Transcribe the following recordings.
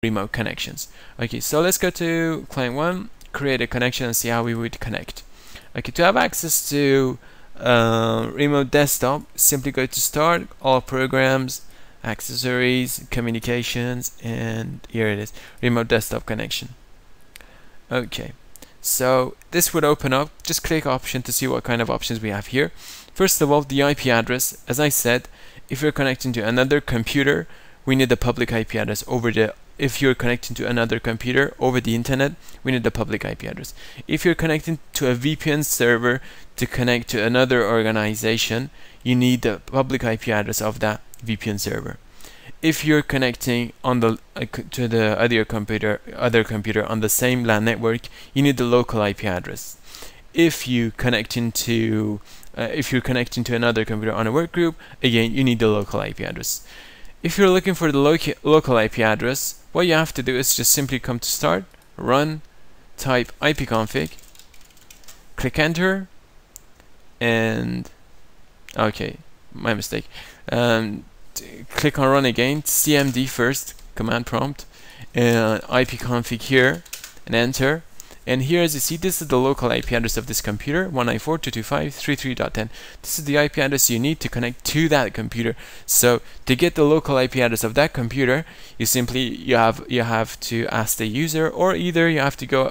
remote connections. Okay, so let's go to client 1, create a connection and see how we would connect. Okay, to have access to remote desktop, simply go to Start, All Programs, Accessories, Communications, and here it is, Remote Desktop Connection. Okay, so this would open up. Just click Option to see what kind of options we have here. First of all, the IP address. As I said, if you're connecting to another computer, we need the public IP address over the. If you're connecting to another computer over the internet, we need the public IP address. If you're connecting to a VPN server to connect to another organization, you need the public IP address of that VPN server. If you're connecting on the to the other computer on the same LAN network, you need the local IP address. If you're connecting to another computer on a work group, again you need the local IP address. If you're looking for the local IP address, what you have to do is just simply come to Start, Run, type ipconfig, click Enter, and okay, my mistake. Click on Run again, CMD first, command prompt, and ipconfig here, and Enter. And here, as you see, this is the local IP address of this computer, 194.225.33.10. This is the IP address you need to connect to that computer. So to get the local IP address of that computer, you have to ask the user, or either you have to go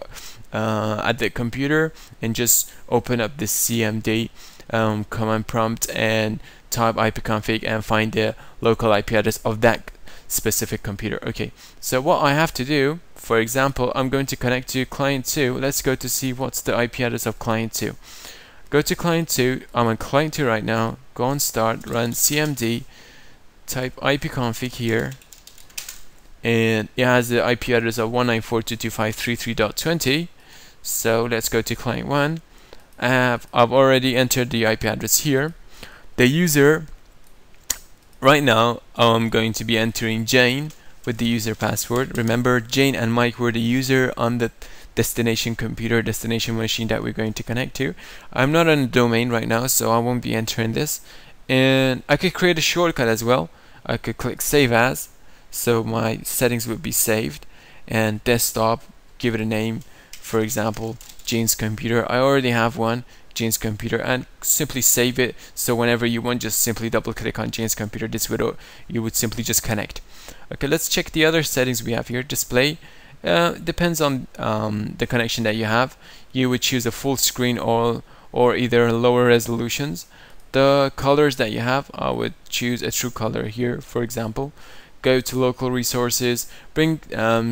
at the computer and just open up the CMD command prompt and type ipconfig and find the local IP address of that specific computer. Okay, so what I have to do, for example, I'm going to connect to client 2. Let's go to see what's the IP address of client 2. Go to client 2. I'm on client 2 right now. Go on Start, run CMD, type ipconfig here, and it has the IP address of 194.225.33.20. So let's go to client 1. I've already entered the IP address here. The user, right now, I'm going to be entering Jane with the user password. Remember, Jane and Mike were the user on the destination computer, destination machine that we're going to connect to. I'm not on the domain right now, so I won't be entering this. And I could create a shortcut as well. I could click Save As, so my settings would be saved. And desktop, give it a name, for example, Jane's computer. I already have one, Jane's computer, and simply save it. So whenever you want, just simply double click on Jane's computer. This would you would simply just connect. Okay, let's check the other settings we have here. Display depends on the connection that you have. You would choose a full screen or either lower resolutions. The colors that you have, I would choose a true color here, for example. Go to local resources, bring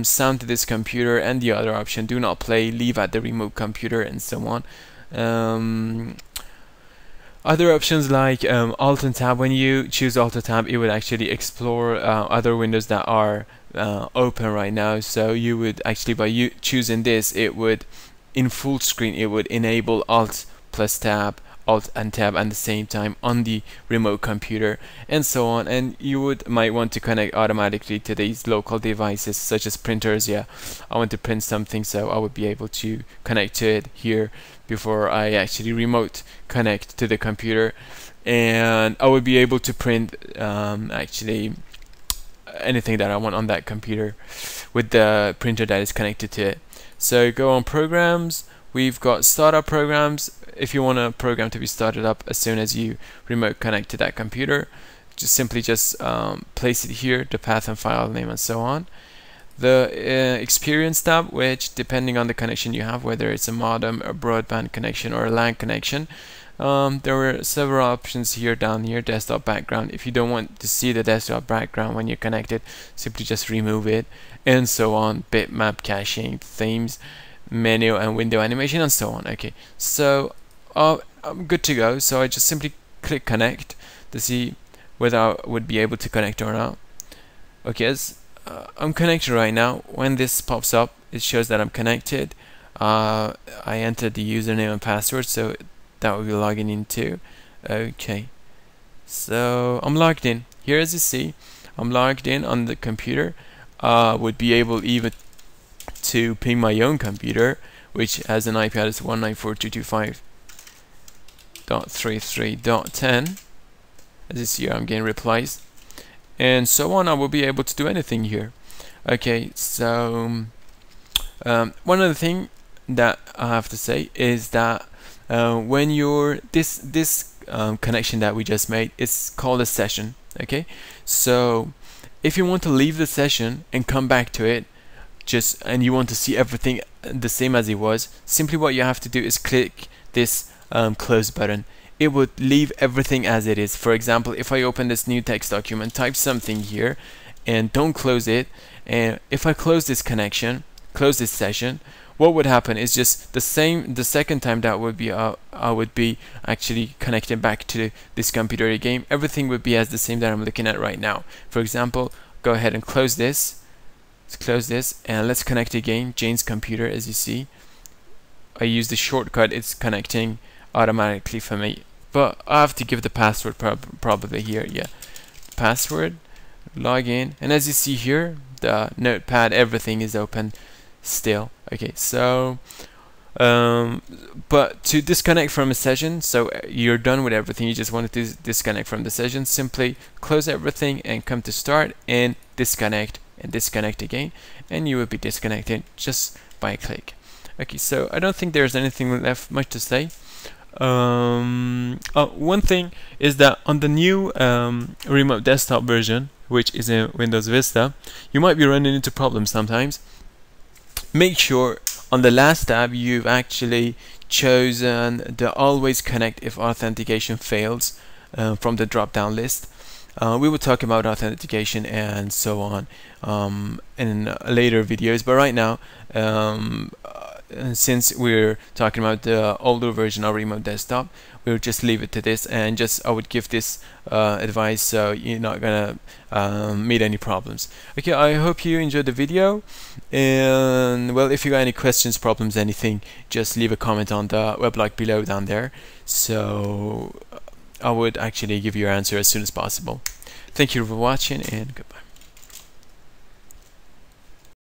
sound to this computer, and the other option, do not play, leave at the remote computer, and so on. Other options like Alt and Tab. When you choose Alt and Tab, it would actually explore other windows that are open right now. So you would actually, by choosing this, it would, in full screen, it would enable Alt plus Tab, Alt and Tab at the same time on the remote computer, and so on. And you might want to connect automatically to these local devices, such as printers. Yeah, I want to print something, so I would be able to connect to it here before I actually remote connect to the computer, and I would be able to print actually anything that I want on that computer with the printer that is connected to it. So go on Programs. We've got Startup Programs. If you want a program to be started up as soon as you remote connect to that computer, just simply place it here, the path and file name, and so on. The Experience tab, which depending on the connection you have, whether it's a modem, a broadband connection, or a LAN connection, there were several options here down here. Desktop background, if you don't want to see the desktop background when you're connected, simply just remove it, and so on. Bitmap caching, themes, menu and window animation, and so on. Okay, so I'm good to go. So I just simply click Connect to see whether I would be able to connect or not. Okay, as I'm connected right now. When this pops up, it shows that I'm connected. I entered the username and password, so that will be logging into. Okay, so I'm logged in. Here, as you see, I'm logged in on the computer. Would be able even to ping my own computer, which has an IP address 194.225.33.10. As you see here, I'm getting replies, and so on. I will be able to do anything here. Okay, so one other thing that I have to say is that when you're this connection that we just made is called a session. Okay, so if you want to leave the session and come back to it, and you want to see everything the same as it was, simply what you have to do is click this close button. It would leave everything as it is. For example, if I open this new text document, type something here and don't close it, and if I close this connection, close this session, what would happen is just the second time that would be I would be actually connected back to this computer again, everything would be as the same that I'm looking at right now. For example, go ahead and close this. Let's close this and let's connect again. Jane's computer, as you see, I use the shortcut, it's connecting automatically for me, but I have to give the password probably here. Yeah, password, log in, and as you see here, the notepad, everything is open still. Okay, so but to disconnect from a session, so you're done with everything, you just want to disconnect from the session, simply close everything and come to start and disconnect and disconnect again, and you will be disconnected just by a click. Okay, so I don't think there's anything left much to say. One thing is that on the new remote desktop version, which is in Windows Vista, you might be running into problems sometimes. Make sure on the last tab you've actually chosen the always connect if authentication fails from the drop down list. We will talk about authentication and so on in later videos, but right now since we're talking about the older version of remote desktop, we'll just leave it to this, and I would give this advice so you're not gonna meet any problems. Okay, I hope you enjoyed the video, and well, if you got any questions, problems, anything, just leave a comment on the weblog below down there, so I would actually give you your answer as soon as possible. Thank you for watching, and goodbye.